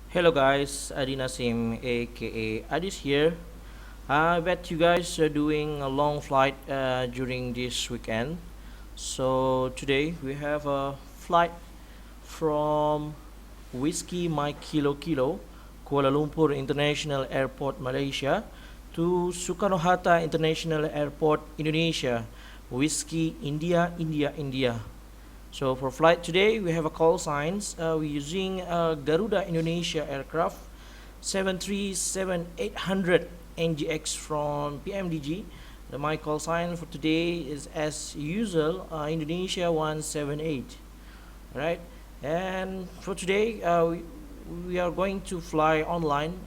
Hello guys, adinasim aka Adis here. I bet you guys are doing a long flight during this weekend. So today we have a flight from Whiskey Mike Kilo Kilo, Kuala Lumpur International Airport, Malaysia, to Soekarno-Hatta International Airport, Indonesia, Whiskey India, India, India. So for flight today, we have a call signs. We're using Garuda Indonesia aircraft 737-800 NGX from PMDG. My call sign for today is as usual Indonesia 178. Right, and for today we are going to fly online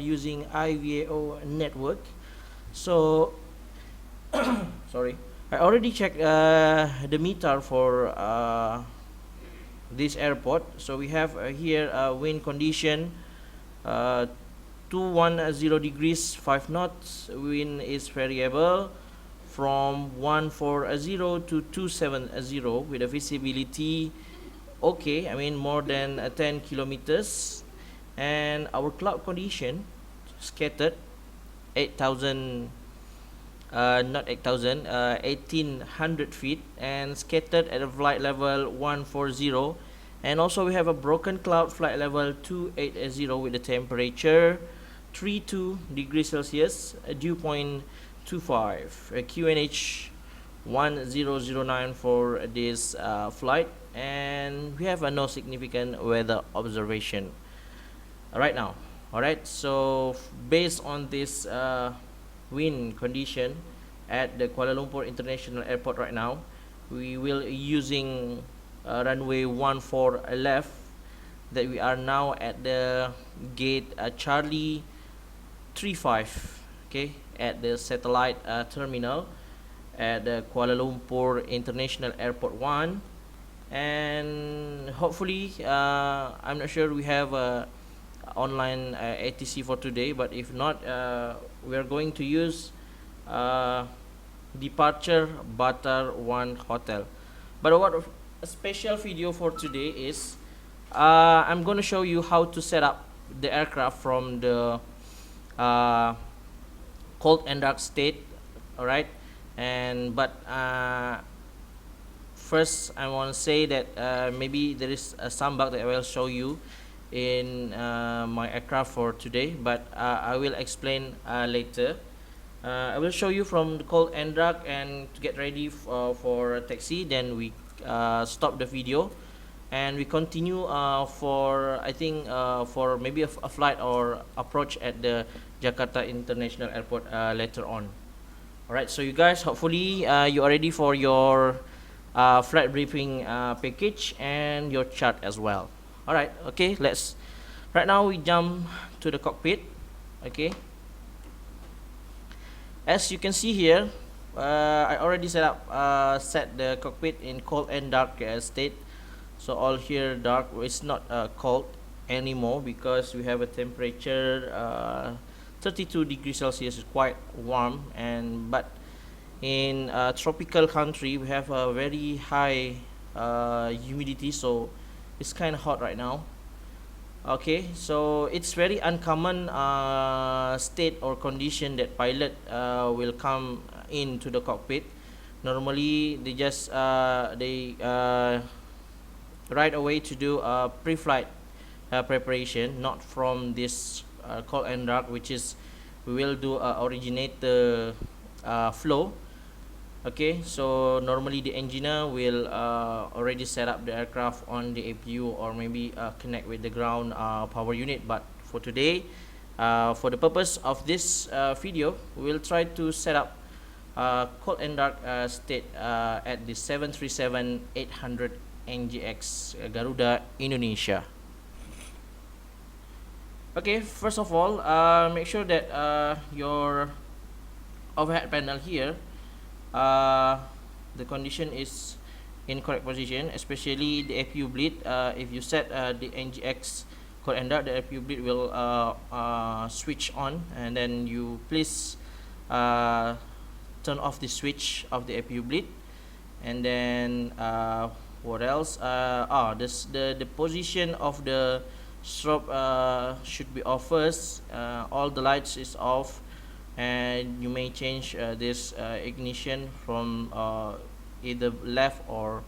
using IVAO network. So sorry, I already checked the meter for this airport. So we have here wind condition 210 degrees 5 knots. Wind is variable from 140 to 270 with a visibility okay, I mean more than 10 kilometers. And our cloud condition scattered 8,000 not 8,000 1800 feet and scattered at a flight level 140. And also we have a broken cloud flight level 280 with the temperature 32 degrees Celsius, dew point 25, QNH 1009 for this flight. And we have a no significant weather observation right now. Alright, so based on this wind condition at the Kuala Lumpur International Airport right now, we will using runway 14 left, that we are now at the gate Charlie 35, okay, at the satellite terminal at the Kuala Lumpur International Airport 1. And hopefully I'm not sure we have online ATC for today, but if not, we are going to use departure Batar 1 hotel. But what a special video for today is I'm going to show you how to set up the aircraft from the cold and dark state. All right, and but first I want to say that maybe there is some bug that I will show you in my aircraft for today, but I will explain later. I will show you from the cold and dark and to get ready for a taxi. Then we stop the video and we continue for I think for maybe a flight or approach at the Jakarta International Airport later on. Alright, so you guys, hopefully you are ready for your flight briefing package and your chart as well. Alright, okay, let's right now we jump to the cockpit. Okay, as you can see here, I already set the cockpit in cold and dark state. So all here dark, it's not cold anymore because we have a temperature 32 degrees Celsius, is quite warm. And but in a tropical country we have a very high humidity, so it's kind of hot right now. Okay, so it's very uncommon state or condition that pilot will come into the cockpit. Normally they just right away to do a pre-flight preparation, not from this cold and dark, which is we will do originate the flow. Okay, so normally the engineer will already set up the aircraft on the APU or maybe connect with the ground power unit. But for today, for the purpose of this video, we will try to set up cold and dark state at the 737-800 NGX Garuda Indonesia. Okay, first of all, make sure that your overhead panel here, the condition is in correct position, especially the APU bleed. If you set the NGX cold and dark, the APU bleed will switch on, and then you please turn off the switch of the APU bleed. And then what else? The position of the strobe should be off first. All the lights is off, and you may change this ignition from either left or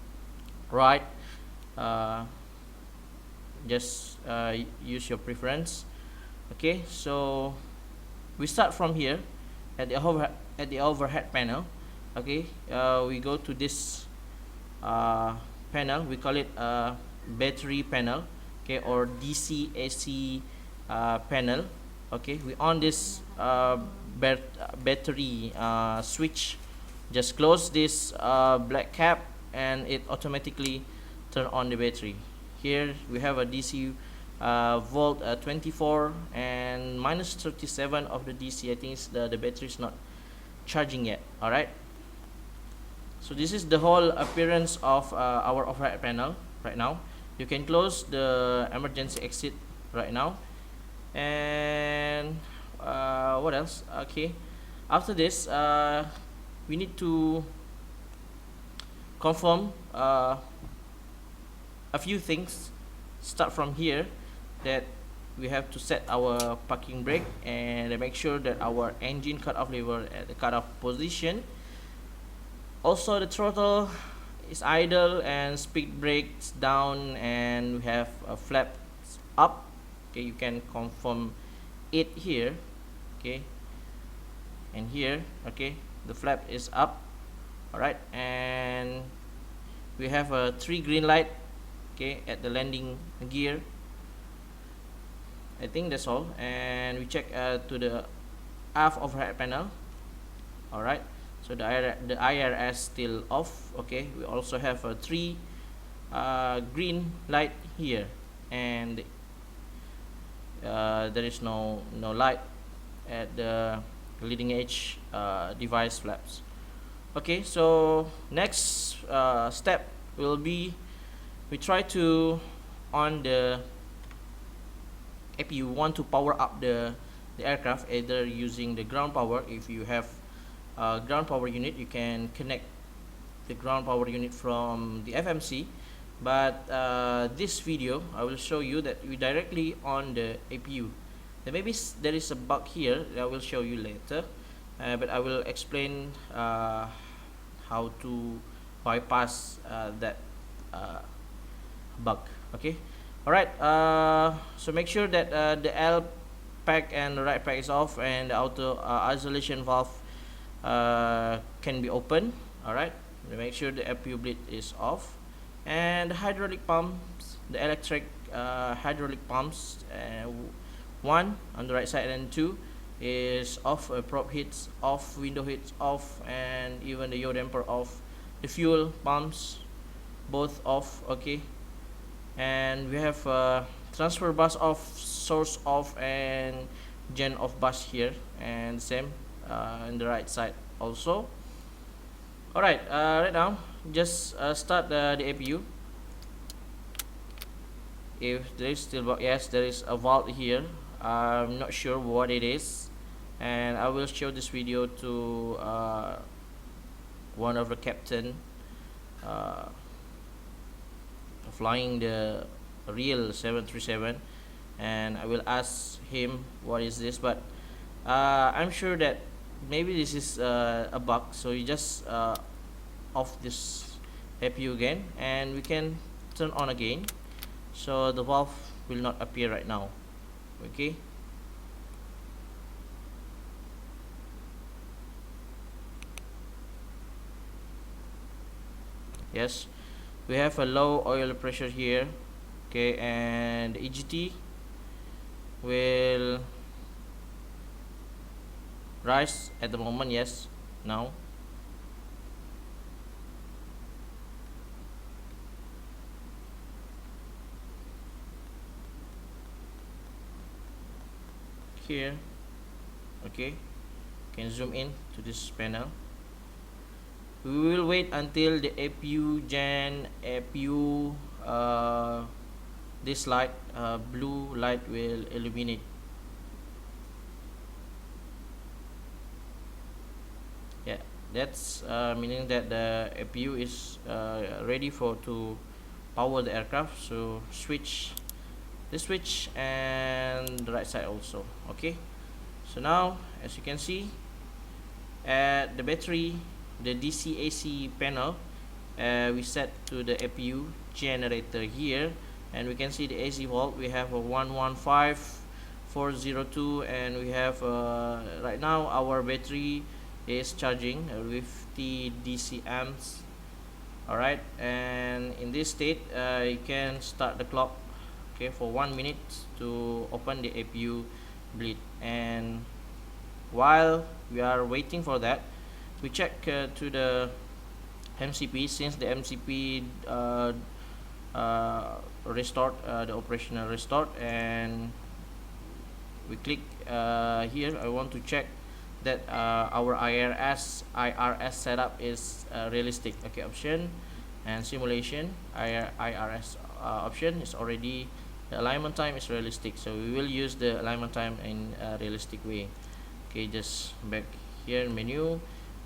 right. uh, just use your preference. Okay, so we start from here at the overhead panel. Okay, we go to this panel. We call it battery panel, okay, or DC AC panel. Okay, we on this battery switch. Just close this black cap and it automatically turn on the battery. Here we have a DC volt 24 and minus 37 of the DC. I think it's the battery is not charging yet. Alright, so this is the whole appearance of our overhead panel right now. You can close the emergency exit right now. And what else? Okay, after this we need to confirm a few things. Start from here, that we have to set our parking brake and make sure that our engine cutoff lever at the cutoff position. Also the throttle is idle and speed brakes down, and we have a flap up. Okay, you can confirm it here. Okay, and here, okay, the flap is up. Alright, and we have a 3 green light, okay, at the landing gear. I think that's all. And we check to the aft overhead panel. Alright, so the IRS still off. Okay, we also have a 3 green light here, and there is no light at the leading edge device flaps. Okay, so next step will be we try to on the if you want to power up the aircraft, either using the ground power. If you have a ground power unit, you can connect the ground power unit from the FMC. But this video I will show you that we directly on the APU. Then maybe there is a bug here that I will show you later, but I will explain how to bypass that bug. Okay, alright, so make sure that the L pack and the right pack is off, and the auto isolation valve can be open. Alright, make sure the APU bleed is off, and the hydraulic pumps, the electric hydraulic pumps, 1 on the right side and 2 is off. Prop heats off, window heats off, and even the yaw damper off. The fuel pumps both off. Okay, and we have transfer bus off, source off, and gen off bus here, and same on the right side also. Alright, right now just start the APU. If there is still, yes, there is a valve here. I'm not sure what it is, and I will show this video to one of the captain flying the real 737, and I will ask him what is this. But I'm sure that maybe this is a bug, so you just off this APU again, and we can turn on again, so the valve will not appear right now. Okay, yes, we have a low oil pressure here. Okay, and the EGT will rise at the moment. Yes, now. Here, okay, can zoom in to this panel. We will wait until the APU this light, blue light, will illuminate. Yeah, that's meaning that the APU is ready to power the aircraft. So switch the switch and the right side also. Okay, so now as you can see, at the battery, the DC AC panel, we set to the APU generator here, and we can see the AC volt. We have a 115402, and we have right now our battery is charging with the DC amps. Alright, and in this state, you can start the clock, okay, for 1 minute to open the APU bleed. And while we are waiting for that, we check to the MCP. Since the MCP restored, the operational restored, and we click here. I want to check that our IRS setup is realistic. Okay, option and simulation. IRS option is already, the alignment time is realistic, so we will use the alignment time in a realistic way. Okay, just back here menu,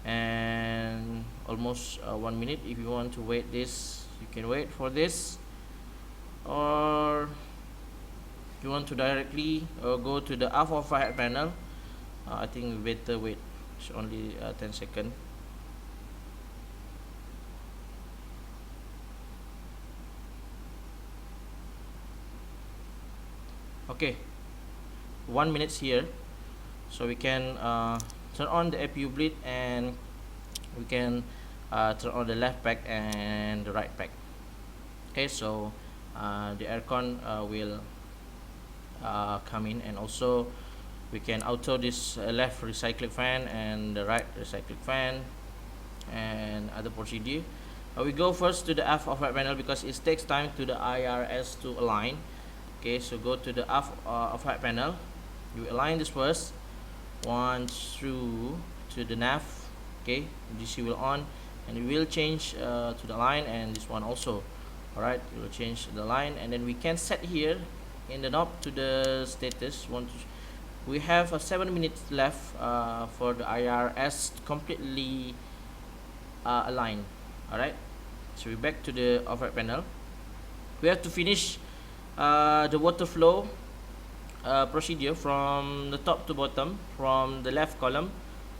and almost 1 minute. If you want to wait this, you can wait for this, or you want to directly go to the aft overhead panel. I think we better wait. It's only 10 seconds. Okay, 1 minute here, so we can turn on the APU bleed, and we can turn on the left pack and the right pack. Okay, so the aircon will come in, and also we can auto this left recycling fan and the right recycling fan and other procedure. We go first to the aft overhead panel because it takes time to the IRS to align. Okay, so go to the aft overhead panel. You align this first, one through to the nav. Okay, DC will on, and we will change to the line, and this one also. Alright, we will change the line, and then we can set here in the knob to the status. We have 7 minutes left for the IRS completely aligned. Alright, so we're back to the overhead panel. We have to finish the water flow procedure from the top to bottom, from the left column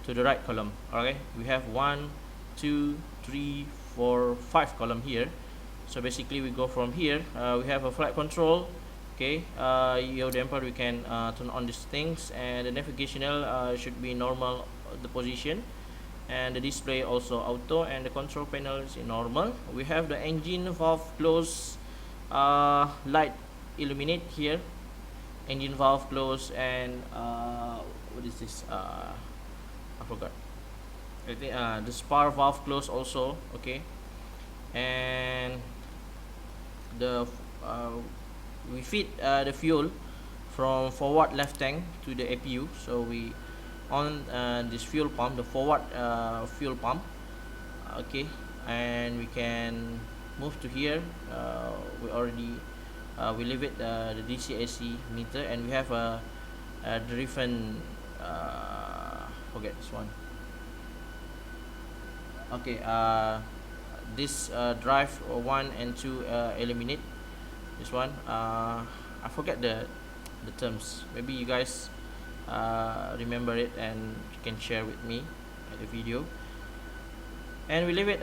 to the right column. Okay, we have 1, 2, 3, 4, 5 column here. So basically we go from here. We have a flight control. Okay, your damper, we can turn on these things, and the navigational should be normal, the position, and the display also auto, and the control panel is in normal. We have the engine valve close light illuminate here, engine valve close, and what is this, I forgot. I think the spar valve close also. Okay, and the we feed the fuel from forward left tank to the APU. So we on this fuel pump, the forward fuel pump. Okay, and we can move to here. We already we leave it the DC AC meter, and we have a driven forget this one. Okay, this drive 1 and 2 eliminate. This one I forget the terms. Maybe you guys remember it, and you can share with me at the video. And we leave it.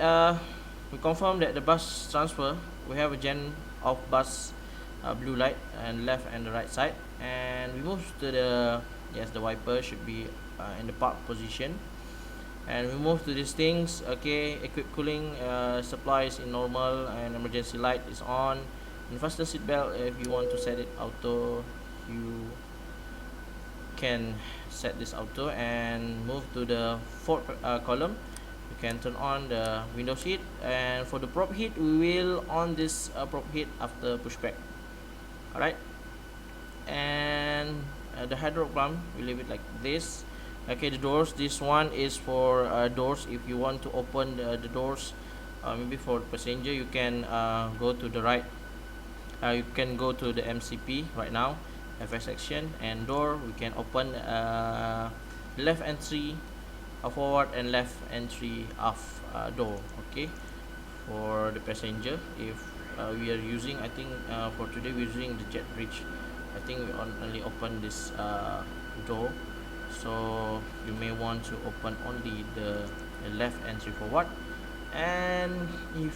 We confirm that the bus transfer, we have a gen of bus blue light and left and the right side, and we move to the, yes, the wiper should be in the park position, and we move to these things. Okay, equipped cooling supply is in normal, and emergency light is on. And fasten seat belt, if you want to set it auto, you can set this auto, and move to the fourth column. You can turn on the window seat, and for the prop heat, we will on this prop heat after pushback. Alright, and the hydraulic pump, we leave it like this. Okay, the doors, this one is for doors. If you want to open the doors, maybe for the passenger, you can go to the right. You can go to the MCP right now, FSX section, and door, we can open left entry forward and left entry off door. Okay, for the passenger, if we are using, I think for today we're using the jet bridge. I think we only open this door, so you may want to open only the left entry forward. And if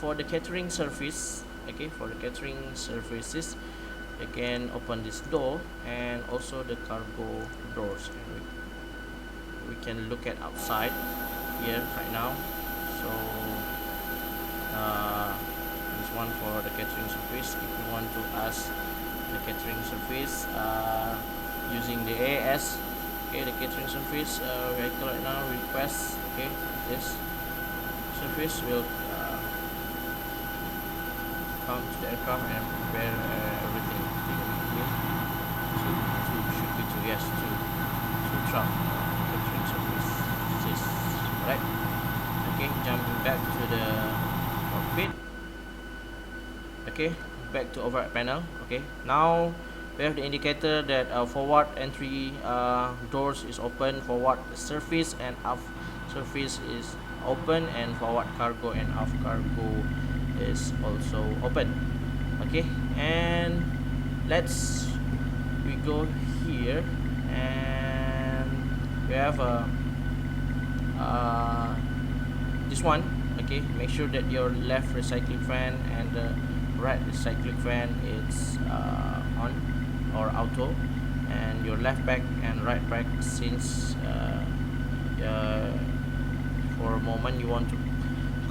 for the catering service, okay, for the catering services, you can open this door and also the cargo doors. We can look at outside here right now. So this one for the catering service. If you want to ask the catering service using the AS, okay, the catering service vehicle right now request, okay, this service will come to the aircraft and prepare everything. Okay. Should be two, yes, two truck catering services, right? Okay, jumping back to the cockpit. Okay, back to overhead panel. Okay, now we have the indicator that forward entry doors is open, forward surface and aft surface is open, and forward cargo and aft cargo is also open. Okay, and we go here, and we have this one. Okay, make sure that your left recycling fan and the right recycling fan is on or auto, and your left back and right back, since for a moment you want to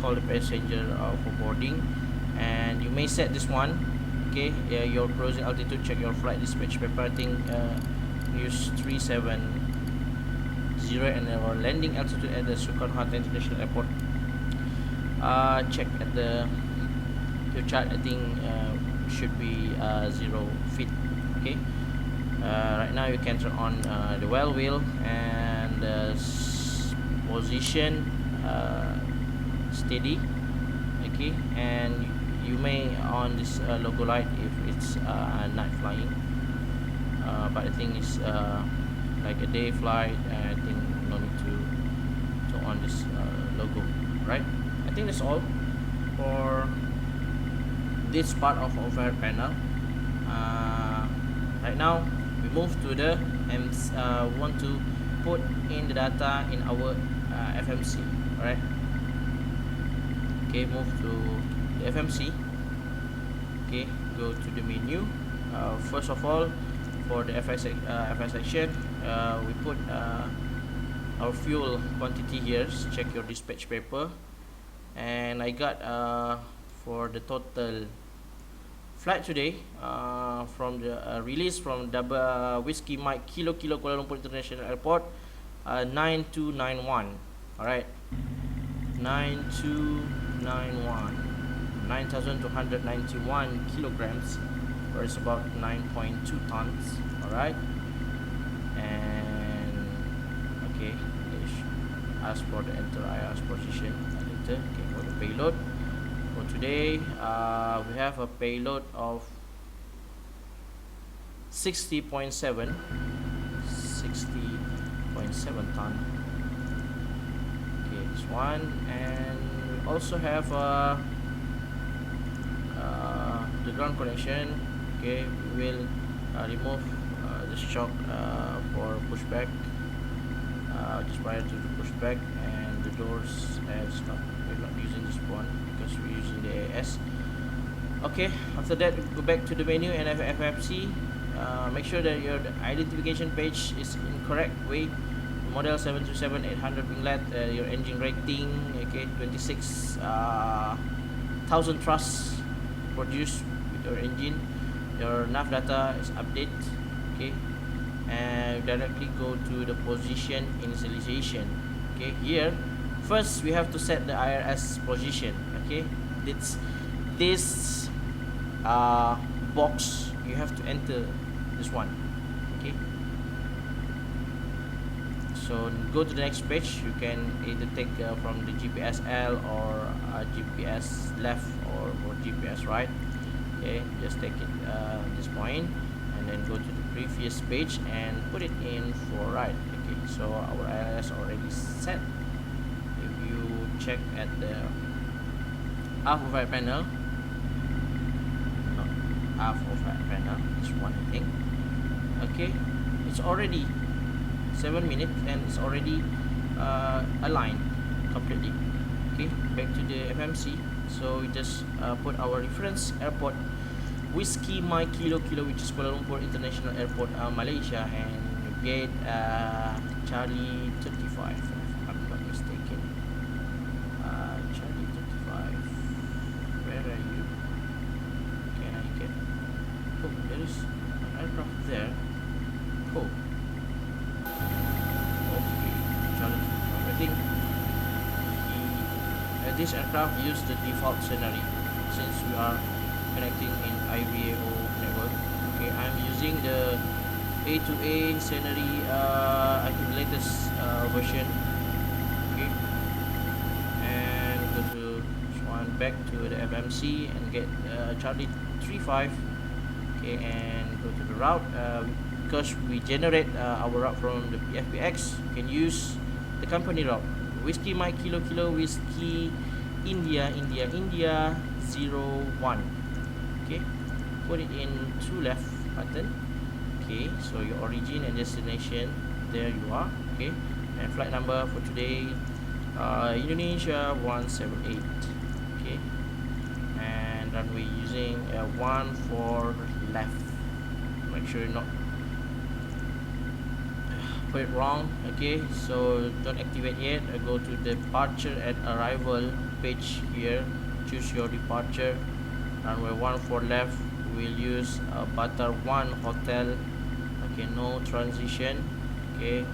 call the passenger for boarding, and you may set this one. Okay, your cruising altitude, check your flight dispatch paper. I think use 370, and our landing altitude at the Soekarno-Hatta International Airport. Check at your chart. I think should be 0 feet. Okay, right now you can turn on the well wheel and position steady. Okay, and you may on this logo light if it's night flying, but I think it's like a day flight, and I think no need to on this logo, right? I think that's all for this part of overhead panel. Right now we move to the want to put in the data in our FMC. Alright, okay, move to the FMC. Okay, go to the menu. First of all, for the FSX section, we put our fuel quantity here. Check your dispatch paper, and I got for the total flight today from the release from WICC Mike Kilo Kuala Lumpur International Airport, 9291. Alright, 9291, 9,291 kilograms, or it's about 9.2 tons. Alright, and okay, ask for the enter IRS position. Enter. Okay, for the payload for today, we have a payload of 60.7 ton. Okay, this one, and we also have the ground connection. Okay, we will remove the shock for pushback just prior to the pushback, and the doors as not, we're not using this one because we're using the AS. Okay, after that go back to the menu and FFC. Make sure that your identification page is in correct way. Model 737-800 winglet, your engine rating, okay, 26,000 thrusts produced with your engine. Your nav data is update. Okay, and directly go to the position initialization. Okay, here first we have to set the IRS position. Okay, this box, you have to enter this one. Okay, so go to the next page. You can either take from the GPS L or GPS left or GPS right. Okay, just take it this point and then go to the previous page and put it in for right. Okay, so our IRS already set. If you check at the overhead panel, half of right now, this one I think. Okay, it's already 7 minutes and it's already aligned completely. Okay, back to the FMC. So we just put our reference airport Whiskey My Kilo Kilo, which is Kuala Lumpur International Airport, Malaysia, and get Charlie 35 if I'm not mistaken. Charlie 35, where are you? Can I get? Oh, there is an aircraft there. Oh, okay, Charlie 35. I think this aircraft use the default scenery since we are connecting in IVAO network. Okay, I'm using the A2A scenery, I think latest version. Okay, and go to this one, back to the FMC and get Charlie 35. Okay, and go to the route. Because we generate our route from the FSX, we can use the company route. Whiskey My Kilo Kilo Whiskey India 01. Okay, put it in to left button. Okay, so your origin and destination, there you are. Okay, and flight number for today, Indonesia 178. Okay, and runway using 14 left. Make sure you're not put it wrong. Okay, so don't activate yet. Go to departure and arrival page here, choose your departure. Runway 14 left, we'll use Metar 1 hotel. Okay, no transition. Okay,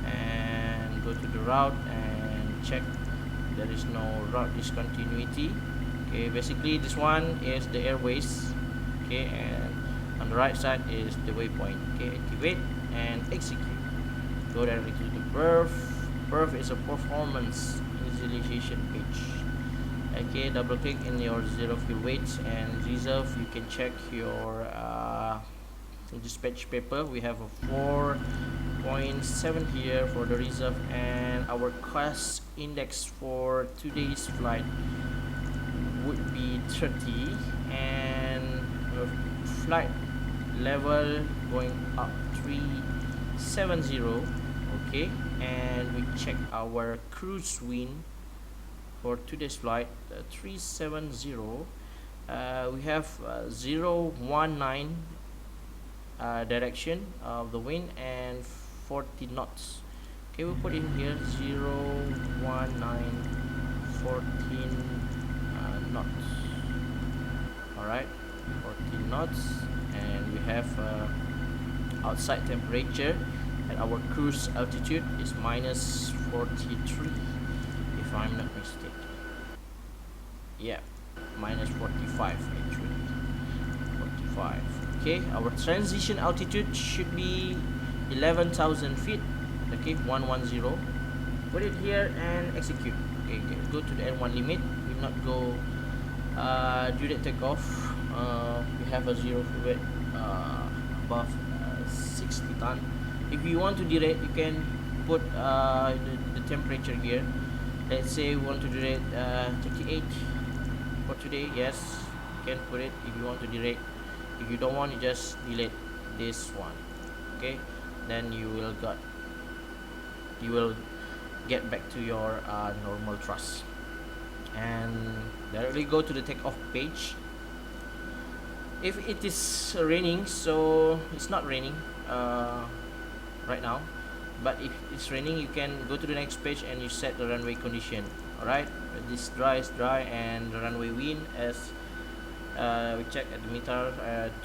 and go to the route and check there is no route discontinuity. Okay, basically this one is the airways. Okay, and on the right side is the waypoint. Okay, activate and execute. Go directly to the perf is a performance initialization page. Okay, double click in your zero fuel weights and reserve. You can check your dispatch paper. We have a 4.7 here for the reserve, and our cost index for today's flight would be 30, and flight level going up 370. Okay, and we check our cruise wind for today's flight, 370. We have 019 direction of the wind and 40 knots. Okay, we'll put in here 019 14 knots. Alright, 14 knots, and we have outside temperature and our cruise altitude is minus 43 if I'm not mistaken. Yeah, minus 45 actually. 45. Okay, our transition altitude should be 11,000 feet. Okay, 110. Put it here and execute. Okay, go to the N1 limit. Will not go during takeoff. We have a zero fuel weight above 60 ton. If you want to derate, you can put the temperature here. Let's say we want to derate 38 for today. Yes, you can put it if you want to derate. If you don't want, you just delete this one. Okay, then you will get back to your normal thrust and directly go to the takeoff page. If it is raining, so it's not raining right now, but if it's raining, you can go to the next page and you set the runway condition. Alright, this is dry, and the runway wind as we check at the meter,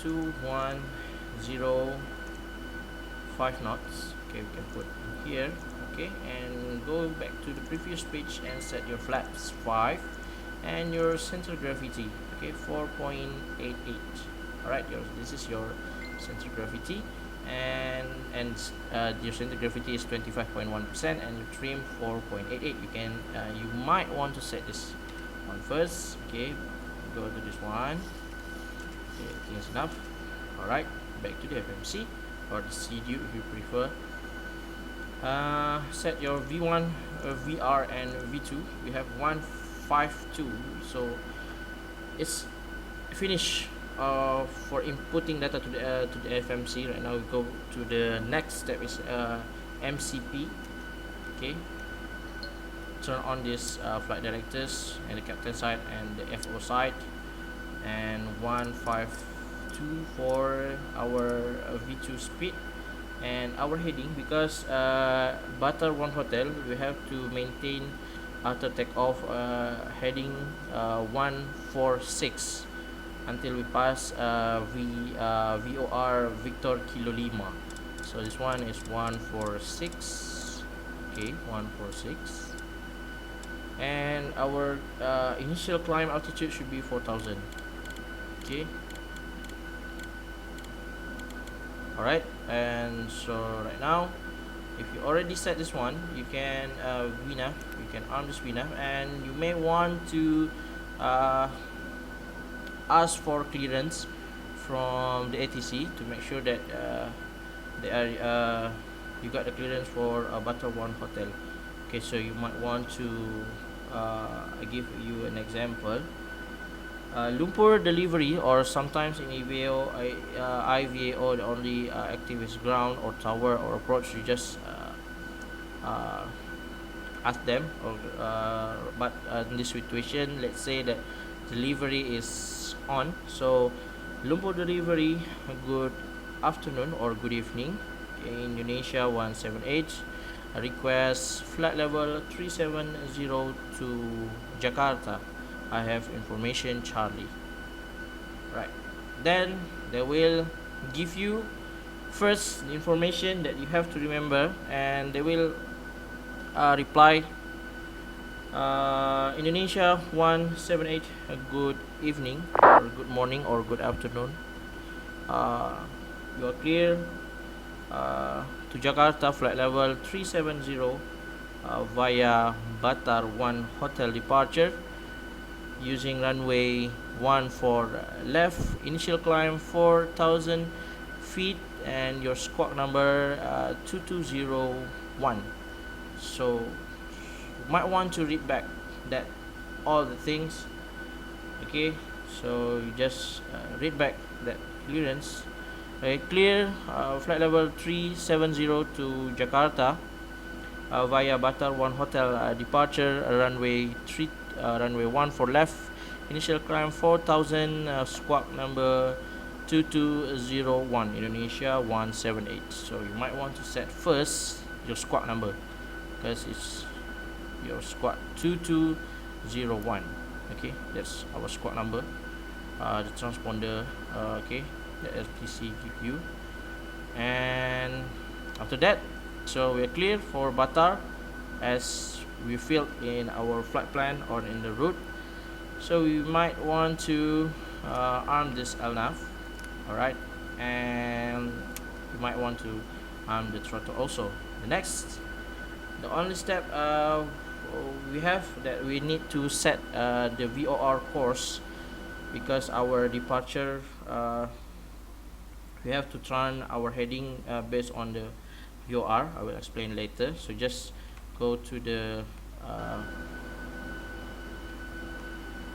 210.5 knots. Okay, we can put in here. Okay, and go back to the previous page and set your flaps 5 and your center of gravity. Okay, 4.88. Alright, this is your center of gravity, and your center of gravity is 25.1%, and your trim 4.88. You might want to set this one first. Okay, go to this one. Okay, I think it's enough. Alright, back to the FMC or the CDU if you prefer. Set your V1, VR and V2. We have 152, so it's finished for inputting data to the FMC. Right now we go to the next step is MCP. Okay, turn on this flight directors and the captain side and the FO side, and 152 for our V2 speed and our heading, because Batar 1 Hotel we have to maintain after takeoff heading 146 until we pass VOR Victor Kilo Lima. So this one is 146. Okay, 146, and our initial climb altitude should be 4,000. Okay, alright, and so right now if you already set this one, you can VNAV, you can arm this VNAV, and you may want to ask for clearance from the ATC to make sure that they are you got the clearance for Batar 1 Hotel. Okay, so you might want to give you an example. Lumpur delivery, or sometimes in IVAO, IVAO the only active is ground or tower or approach. You just ask them, or but in this situation, let's say that delivery is on. So Lumpur delivery, good afternoon or good evening. Indonesia 178, request flight level 370 to Jakarta. I have information Charlie. Right, then they will give you first the information that you have to remember, and they will reply Indonesia 178, a good evening or good morning or good afternoon. You are clear to Jakarta, flight level 370 via Batar 1 Hotel departure using runway 14 left, initial climb 4,000 feet, and your squawk number 2201. So you might want to read back that all the things. Okay, so you just read back that clearance. Okay, clear flight level 370 to Jakarta via Batar 1 Hotel departure, runway 14 left, initial climb 4,000, squawk number 2201, Indonesia 178. So you might want to set first your squawk number, because it's your squawk 2201. Okay, that's our squawk number. The transponder, okay, the LPC give you. And after that, so we're clear for Batar as we filled in our flight plan or in the route. So we might want to arm this LNAV. Alright, and you might want to arm the throttle also. The only step we have that we need to set the VOR course, because our departure we have to turn our heading based on the VOR. I will explain later. So just go to the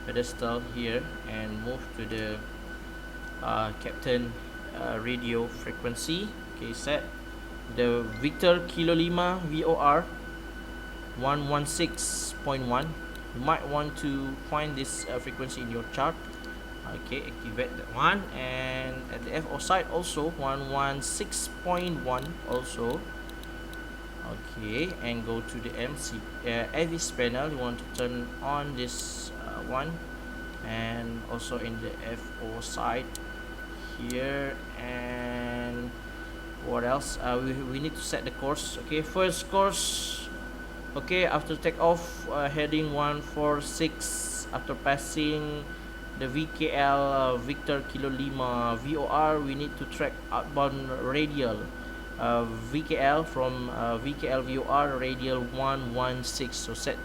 pedestal here and move to the captain radio frequency. Okay, set the Victor Kilo Lima VOR 116.1. You might want to find this frequency in your chart. Okay, activate that one, and at the FO side also 116.1 also. Okay, and go to the AVIS panel. You want to turn on this one, and also in the FO side here. And what else? We need to set the course. Okay, first course. Okay, after takeoff, heading 146, after passing the VKL Victor Kilo Lima VOR, we need to track outbound radial VKL from VKL VOR radial 116. So set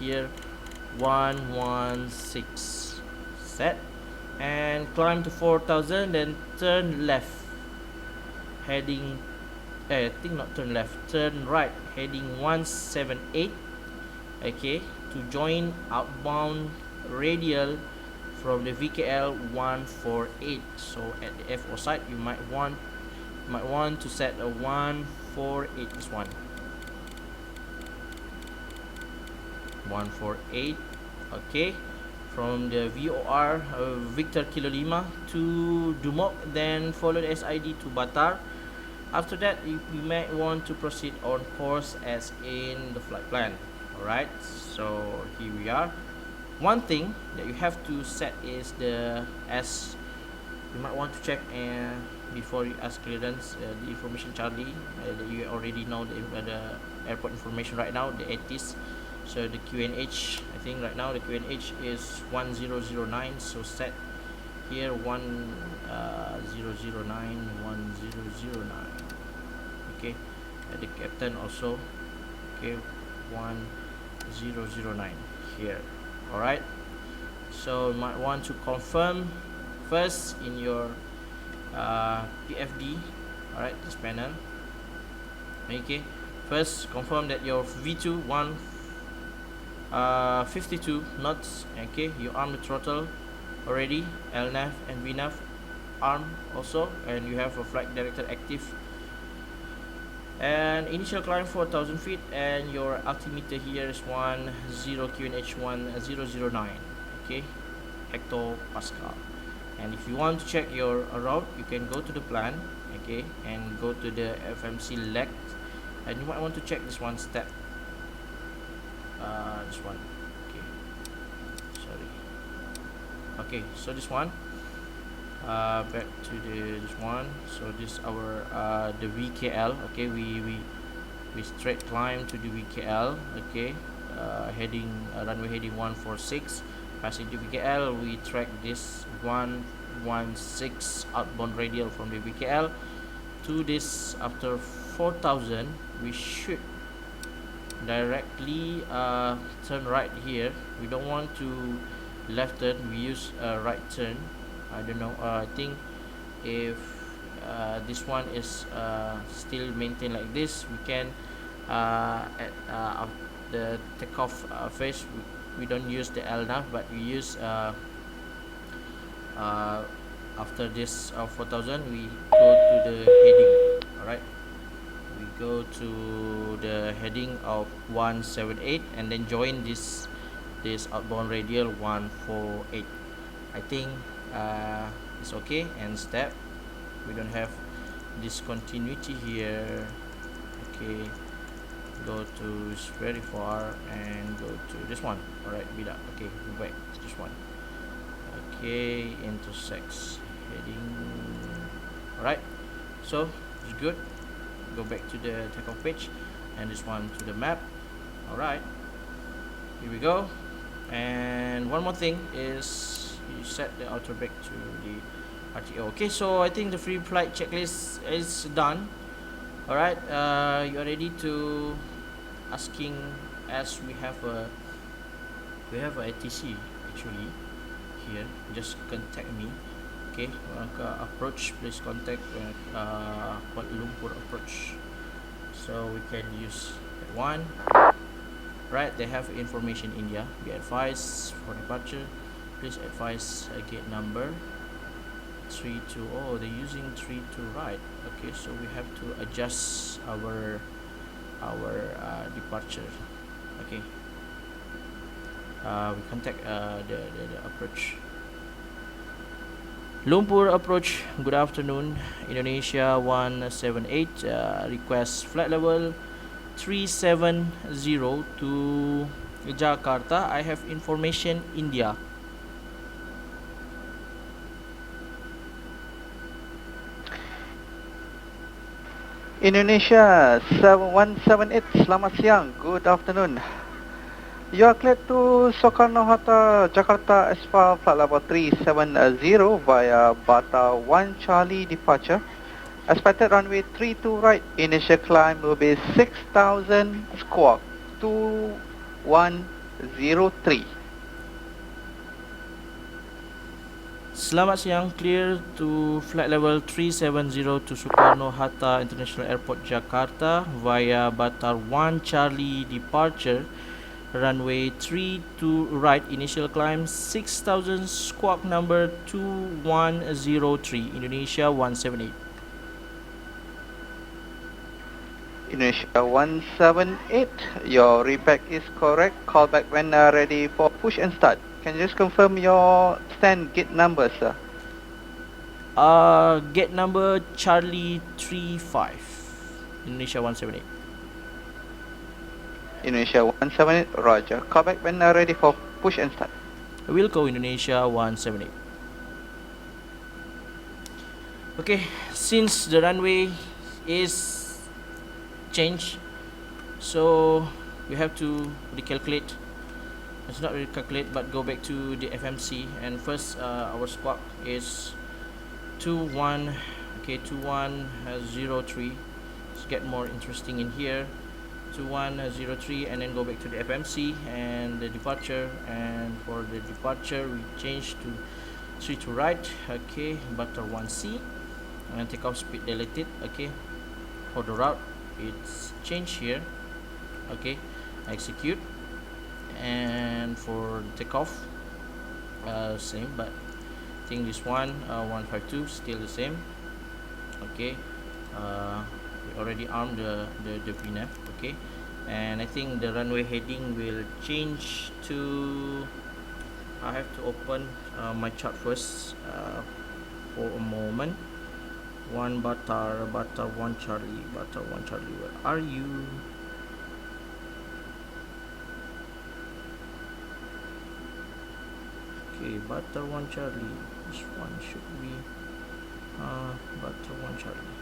here 116, set, and climb to 4,000, then turn left heading I think not turn left, turn right heading 178. Okay, to join outbound radial from the VKL148. So at the FO side, you might want to set a 148. This one, 148. Okay, from the VOR Victor Kilo Lima to Dumok, then follow the SID to Batar. After that, you might want to proceed on course as in the flight plan. Alright, so here we are. One thing that you have to set is the S. You might want to check before you ask clearance the information Charlie that you already know the airport information right now, the ATC. So the QNH, I think right now the QNH is 1009. So set here 1009. Okay, the captain also. Okay, 1009 here. Alright, so you might want to confirm first in your PFD. Alright, this panel. Okay, first confirm that your V2 52 knots. Okay, you arm the throttle already, LNAV and VNAV arm also, and you have a flight director active, and initial climb 4,000 feet, and your altimeter here is 10 QNH 1009. Okay, hectopascal. And if you want to check your route, you can go to the plan, okay, and go to the FMC leg, and you might want to check this one step, this one. Okay, sorry. Okay, so this one, back to this one. So this our the VKL. Okay, we straight climb to the VKL. Okay, heading runway heading 146. Passing to VKL, we track this 116 outbound radial from the VKL to this. After 4,000, we should directly turn right here. We don't want to left turn, we use a right turn. I don't know, I think if this one is still maintained like this, we can at the takeoff phase, we don't use the LNAV, but we use after this 4,000, we go to the heading. Alright, we go to the heading of 178 and then join this outbound radial 148. I think it's okay. And step, we don't have discontinuity here. Okay, go to very far and go to this one. Alright, beat up. Okay, go back to this one. Okay, intersects heading. Alright, so it's good. Go back to the takeoff page and this one to the map. Alright, here we go. And one more thing is you set the outer brake to the RTO. Okay, so I think the free flight checklist is done. Alright, you are ready to asking, as we have a ATC actually here. Just contact me. Okay, approach, please contact Kuala Lumpur approach, so we can use that one. Right, they have information India. Be advised for departure, please advise gate number 32. Oh, they're using 32, right? Okay, so we have to adjust our departure. Okay, we contact the approach. Lumpur approach, good afternoon, Indonesia 178, request flight level 370 to Jakarta. I have information India. Indonesia 7178, selamat siang, good afternoon. You are cleared to Soekarno-Hatta, Jakarta as far flight level 370 via Bata 1 Charlie departure. Expected runway 32 right, initial climb will be 6,000 squawk 2103. Selamat siang, clear to flight level 370 to Soekarno-Hatta International Airport, Jakarta via Batar 1 Charlie departure. runway 3 to right, initial climb 6000, squawk number 2103, Indonesia 178. Indonesia 178, your repack is correct. Call back when ready for push and start. Can you just confirm your stand gate number, sir? Gate number Charlie 35, Indonesia 178. Indonesia 178, roger. Call back when ready for push and start. Wilco, Indonesia 178. Okay, since the runway is changed, so we have to recalculate. It's not recalculate, but go back to the FMC, and first our squawk is 21, okay, 2103. Let's get more interesting in here. 2103, and then go back to the FMC and the departure, and for the departure we change to 3 to right, okay, butter 1C, and takeoff speed deleted, okay. For the route it's changed here, okay, execute, and for takeoff same, but I think this one 152 still the same, okay. We already armed the VNAV, okay, and I think the runway heading will change to, I have to open my chart first for a moment. 1 Batar 1 Charlie, where are you? Okay, Batar 1 Charlie, this one should be Batar 1 Charlie.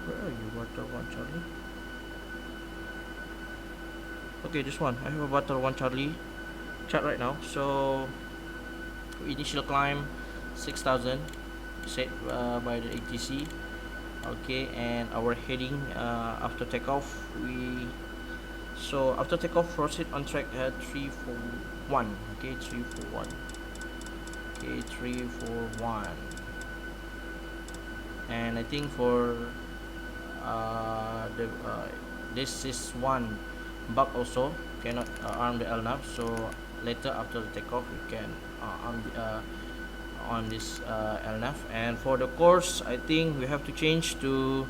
Where are you, Batar 1 Charlie? Okay, this one, I have a Batar 1 Charlie chart right now. So initial climb 6000 set by the ATC, okay, and our heading after takeoff, after takeoff proceed on track 341, okay, 341, okay, 341, and I think for this is one bug also cannot arm the LNAV, so later after the takeoff we can arm on this LNAV. And for the course, I think we have to change to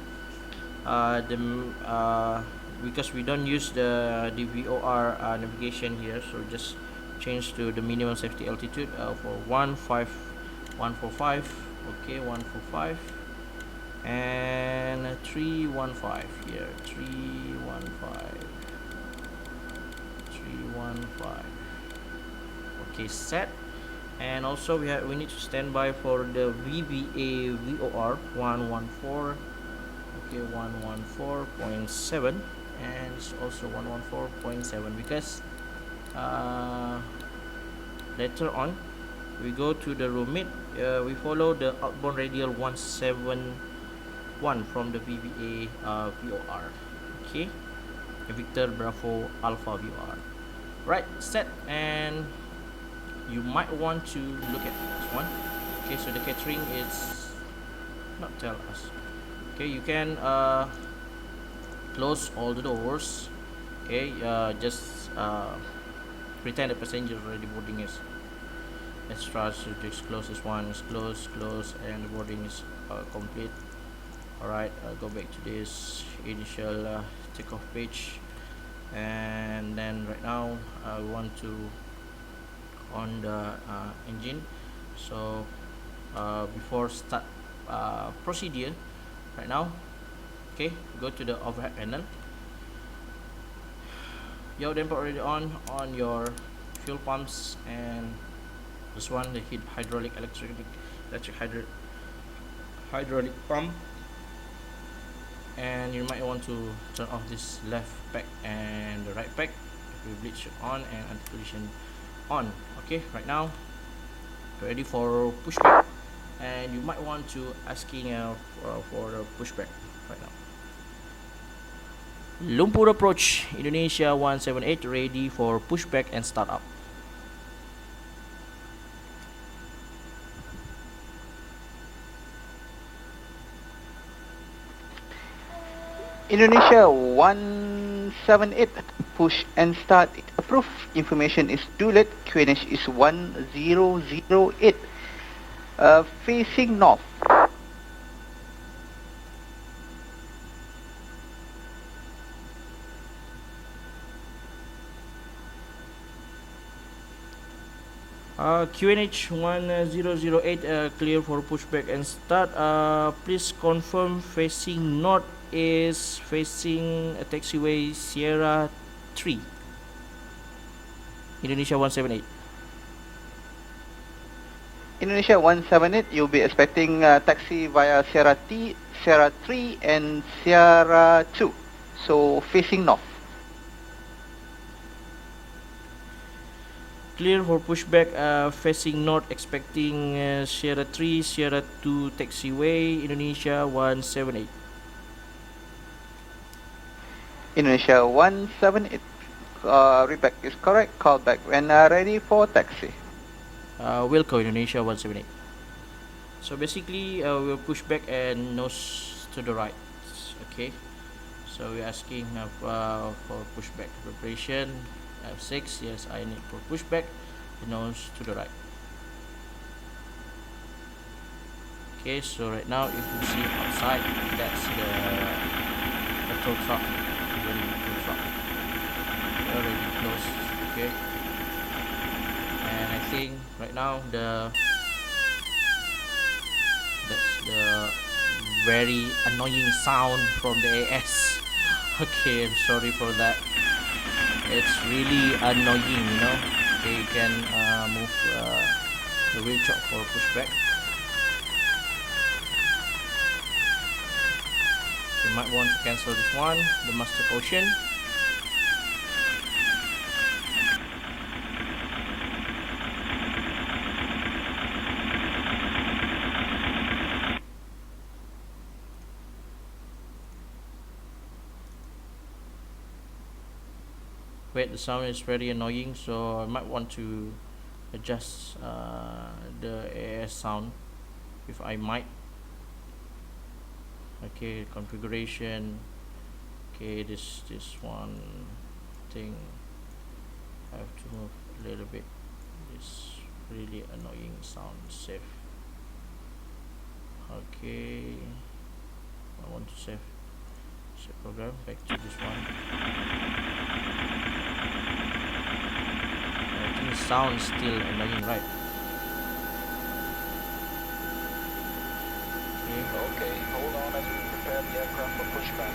because we don't use the VOR navigation here, so just change to the minimum safety altitude for 145, okay, 145, and 315 here, 315, okay, set. And also we need to stand by for the VBA VOR 114, okay, 114.7, and it's also 114.7 because later on we go to the roommate, we follow the outbound radial 171 from the VBA VOR, okay, Victor Bravo Alpha VOR. Right, set. And you might want to look at this one, okay. So the catering is not tell us, okay. You can close all the doors, okay. Just pretend the passenger already boarding is extra, so just close this one, is close, and the boarding is complete. Alright, go back to this initial takeoff page, and then right now I want to on the engine. So before start procedure right now, okay, go to the overhead panel. Yaw damper already on your fuel pumps, and this one the hydraulic electric hydraulic pump, and you might want to turn off this left pack and the right pack, bleach on and anti-collision on. Okay, right now ready for pushback, and you might want to asking for the pushback right now. Lumpur approach, Indonesia 178 ready for pushback and startup. Indonesia 178, push and start approved. Information is due QNH is 1008, facing north. QNH 1008 clear for pushback and start. Please confirm facing north is facing a taxiway Sierra 3. Indonesia 178. Indonesia 178, you'll be expecting taxi via Sierra 3 and Sierra 2, so facing north. Clear for pushback, facing north, expecting Sierra 3, Sierra 2 taxiway, Indonesia 178. Indonesia 178, readback is correct, call back when ready for taxi. WIICC Indonesia 178. So basically we'll push back and nose to the right. Okay, so we're asking for pushback preparation. F6, yes, I need for pushback, nose to the right. Okay, so right now if you see outside, that's the tow truck. Already close. Okay, and I think right now that's the very annoying sound from the AS. Okay, I'm sorry for that. It's really annoying, you know. Okay, you can move the wheel chock for pushback. You might want to cancel this one, the master caution. Wait, the sound is very annoying, so I might want to adjust the AS sound, if I might. Okay, configuration. Okay, this one thing I have to move a little bit. This really annoying sound. Save. Okay, I want to save program. Back to this one. I think sound is still annoying, right? Okay, hold on as we prepare the aircraft for pushback.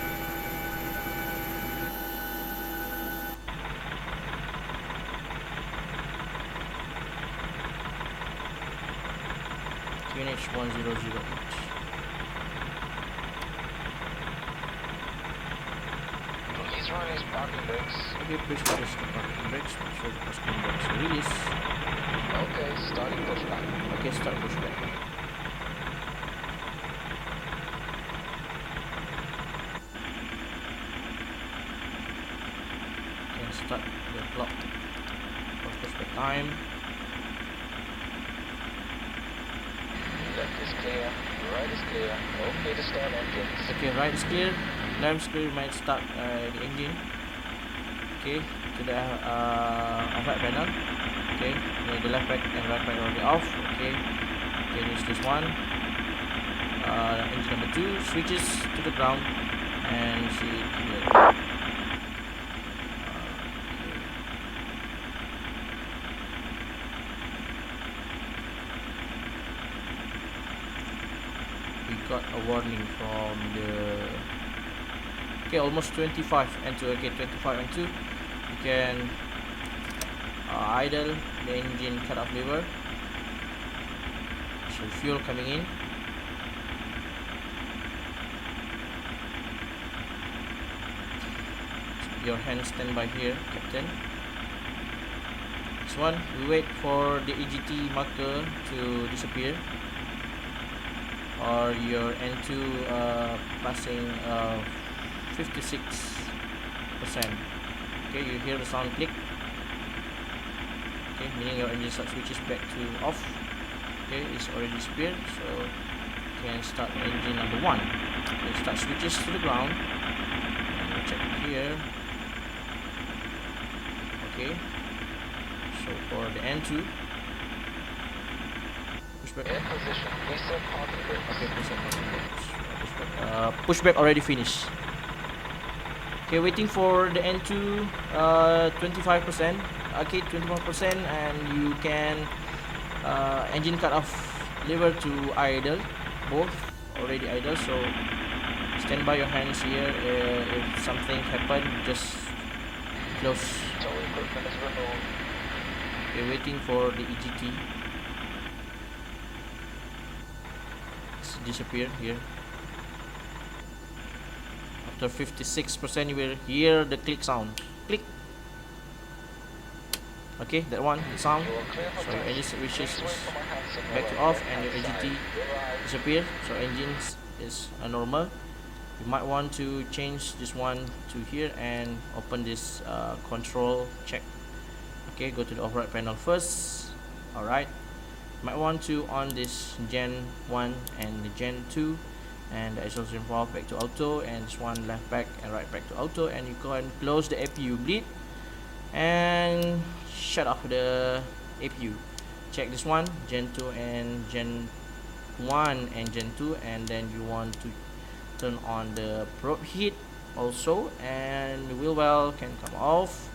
QNH 1008. Please release parking brakes. Okay, please release the parking brakes. Make sure the parking brakes are released. Okay, starting pushback. Okay, start pushback. Okay, start the clock for pushback time. Left is clear, right is clear. Okay to start engines. Okay, right is clear. Left is clear. Might start the engine. Okay, to the right panel. Okay, the left back and right back already off. Okay, there's this one. Engine number 2 switches to the ground, and you see it here. We got a warning from the almost 25 and 2. Okay, 25 and 2. You can idle the engine cut-off lever. So fuel coming in. Your hand stand by here, Captain. This one, we wait for the EGT marker to disappear, or your N2 passing 56 Okay, you hear the sound click. Okay, meaning your engine start switches back to off. Okay, it's already disappeared, so you can start engine number 1. Okay, start switches to the ground. And we'll check here. Okay, so for the N2, pushback. In position. Reset parking brakes. Okay, pushback. Pushback. Pushback already finished. Okay, waiting for the N2, 25%. Okay, 21%, and you can engine cut off lever to idle, both already idle. So stand by your hands here. If something happen, just close. Tow equipment is removed. Okay, waiting for the EGT. It's disappeared here. After 56%, you will hear the click sound. Click. Okay, that one, the sound. You are clear for So your engine taxi. switches Please wait for my hand signal back to on off, your and your right AGT side. Arrived. disappear. So engines is normal. You might want to change this one to here and open this control check. Okay, go to the override panel first. Alright, might want to on this Gen 1 and the Gen 2, and the isolation valve back to auto, and this one left back and right back to auto, and you go and close the APU bleed and shut off the APU. Check this one, Gen 2 and Gen 1 and Gen 2, and then you want to turn on the probe heat also, and the wheel well can come off,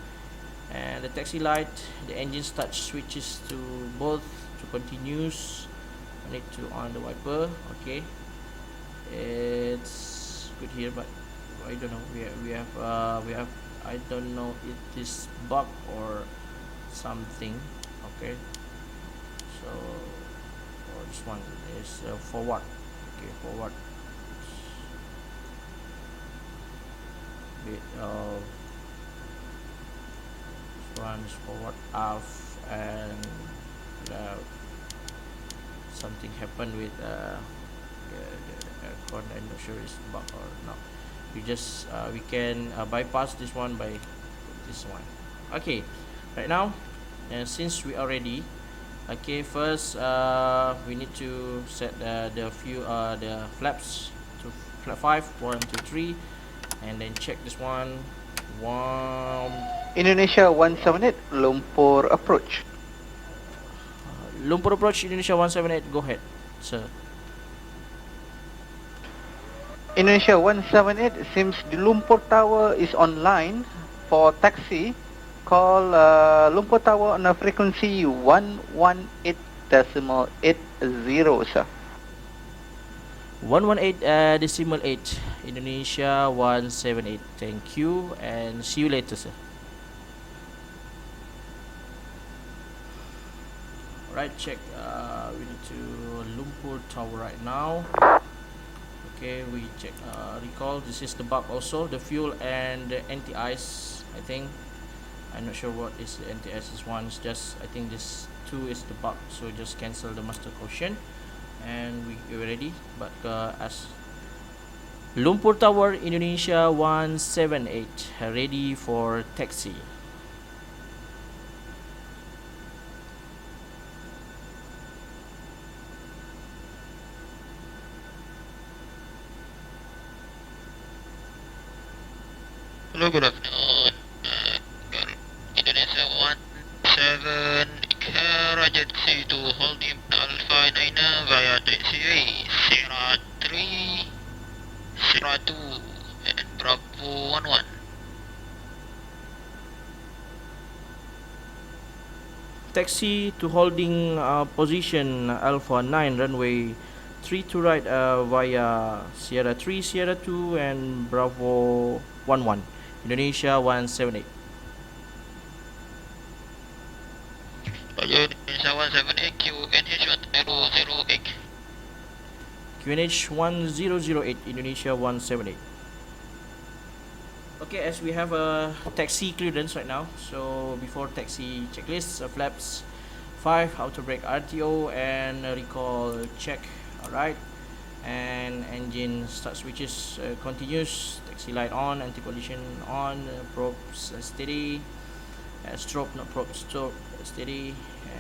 and the taxi light, the engine start switches to both to continuous. I need to on the wiper. Okay, it's good here, but I don't know. We have I don't know it is bug or something. Okay, so this one is forward. Okay, forward. Bit of this one is forward off, and something happened with the aircon. I'm not sure it's bug or not. We just we can bypass this one by this one. Okay, right now, since we are ready, okay, first we need to set the flaps to flap 5, 1, 2, 3, and then check this one. Indonesia 178, Lumpur approach. Lumpur approach, Indonesia 178. Go ahead, sir. Indonesia 178, seems the Lumpur Tower is online for taxi. Call Lumpur Tower on a frequency 118.80, sir. 118.8, Indonesia 178. Thank you, and see you later, sir. Alright, check. We need to Lumpur Tower right now. Okay, we check recall. This is the bug also, the fuel and the anti-ice. I think I'm not sure what is the anti-ice. This one is just, I think this 2 is the bug, so just cancel the master caution, and we're ready. But as Lumpur Tower, Indonesia 178, ready for taxi. Hello, good afternoon. Indonesia 17 Roger taxi to holding Alpha 9 via taxiway Sierra 3, Sierra 2, and Bravo 11. Taxi to holding position Alpha 9 runway 3 to right via Sierra 3, Sierra 2, and Bravo 11, Indonesia 178. Roger, Indonesia 178 QNH 1008. QNH 1008, Indonesia 178. Okay, as we have a taxi clearance right now, so before taxi checklist, flaps 5, auto brake RTO, and recall check. Alright, and engine start switches continuous, taxi light on, anti-collision on, probes steady, strobe not probe, strobe steady,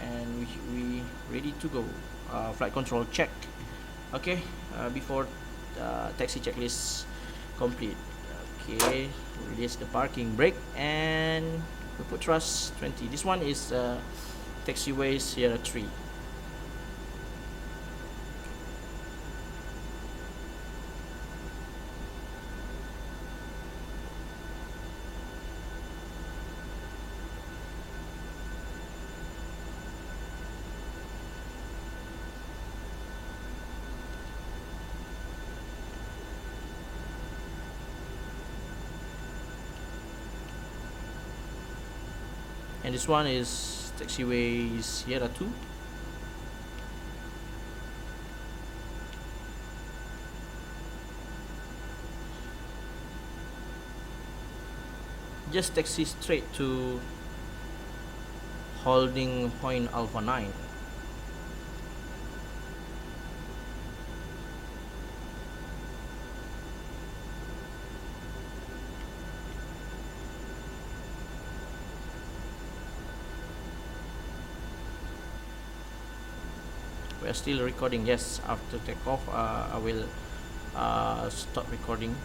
and we ready to go. Flight control check. Okay, before taxi checklist complete. Okay, release the parking brake and we put thrust 20. This one is taxiway Sierra 3. And this one is taxiway Sierra 2. Just taxi straight to holding point Alpha 9. We are still recording. Yes, after takeoff I will stop recording.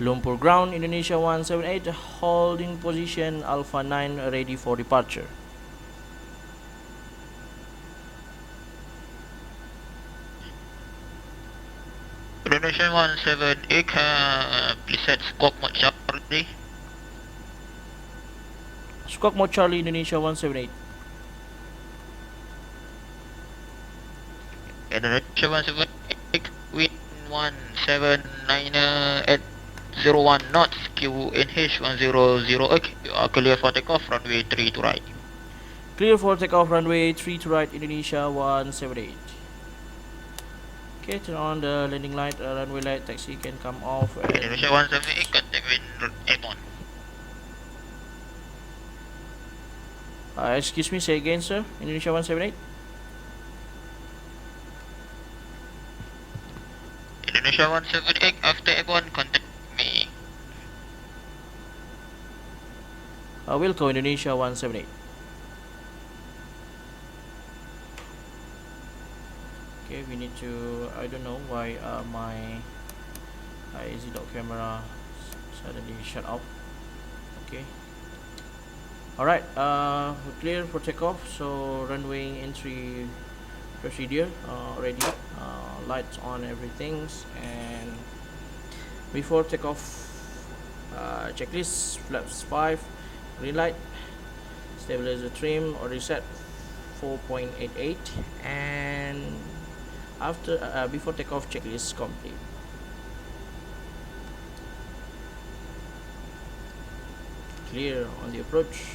Lumpur ground, Indonesia 178, holding position Alpha 9, ready for departure. Indonesia 178, please set squawk mode Charlie. Squawk mode Charlie, Indonesia 178. Indonesia 178, wind 179 at 01 knots, QNH 100, you are clear for takeoff, runway 3 to right. Clear for takeoff, runway 3 to right, Indonesia 178. Okay, turn on the landing light, runway light, taxi can come off. And Indonesia 178, contact wind airborne. excuse me, say again, sir. Indonesia 178. Indonesia 178, after airborne, contact me. Wilco, Indonesia 178. Okay, we need to, I don't know why my IZ dot camera suddenly shut off. Okay. Alright, we're clear for takeoff, so runway entry procedure ready, lights on, everything, and before takeoff checklist, flaps 5, green light, stabilizer trim or reset 4.88, and after before takeoff checklist complete. Clear on the approach.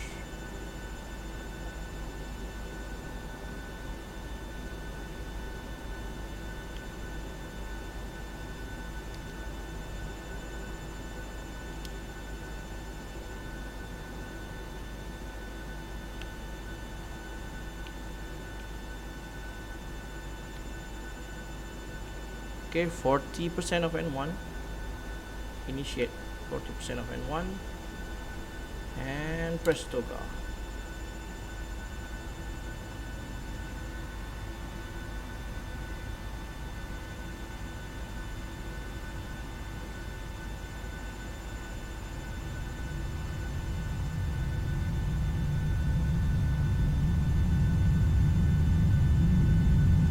Okay, 40% of N1. Initiate 40% of N1 and press toggle.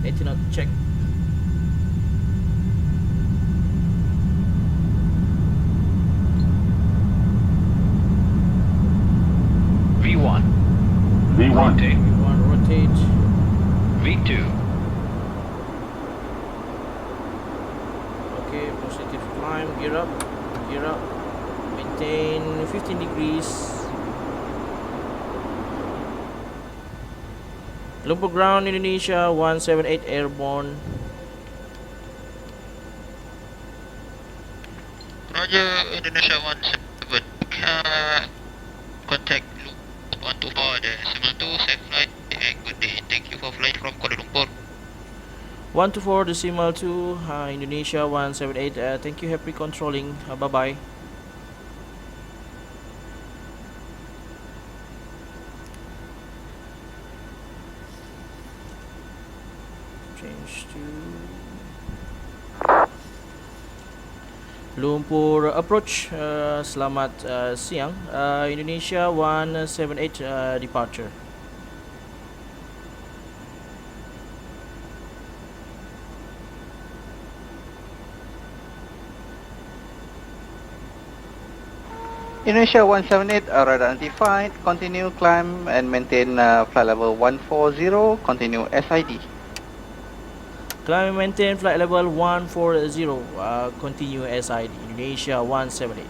Need to not check. V1. V1. Rotate. V1 rotate. V2. Okay, positive climb, gear up, maintain 15 degrees. Lumpur ground, Indonesia 178 airborne. Roger, Indonesia 17. Contact loop 124, decimal 2, safe flight, and good day. Thank you for flying from Kuala Lumpur. 124 decimal 2, Indonesia 178. Thank you, happy controlling. Bye bye. Change to Lumpur approach. Selamat siang. Indonesia 178 departure. Indonesia 178, radar undefined, continue climb and maintain flight level 140, continue SID. Climb and maintain flight level 140, continue SID, Indonesia 178.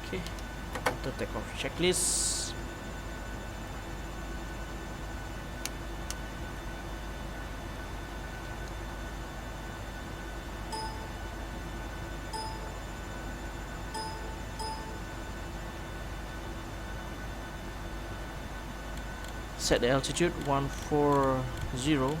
Okay, auto takeoff checklist. Set the altitude 140.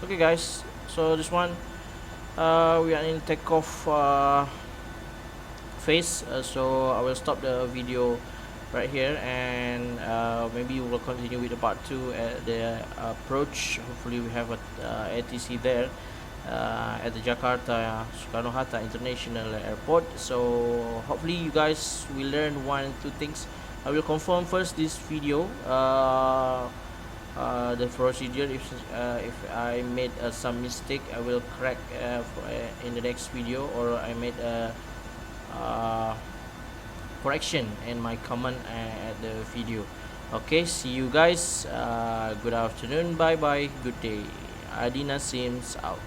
Okay guys, so this one we are in takeoff phase, so I will stop the video right here, and maybe we will continue with the part 2 at the approach. Hopefully we have a ATC there at the Jakarta Soekarno-Hatta International Airport. So hopefully you guys will learn 1 or 2 things. I will confirm first this video, the procedure. If I made some mistake, I will correct in the next video, or I made a correction in my comment at the video. Okay, see you guys. Good afternoon, bye bye, good day. Adinasim out.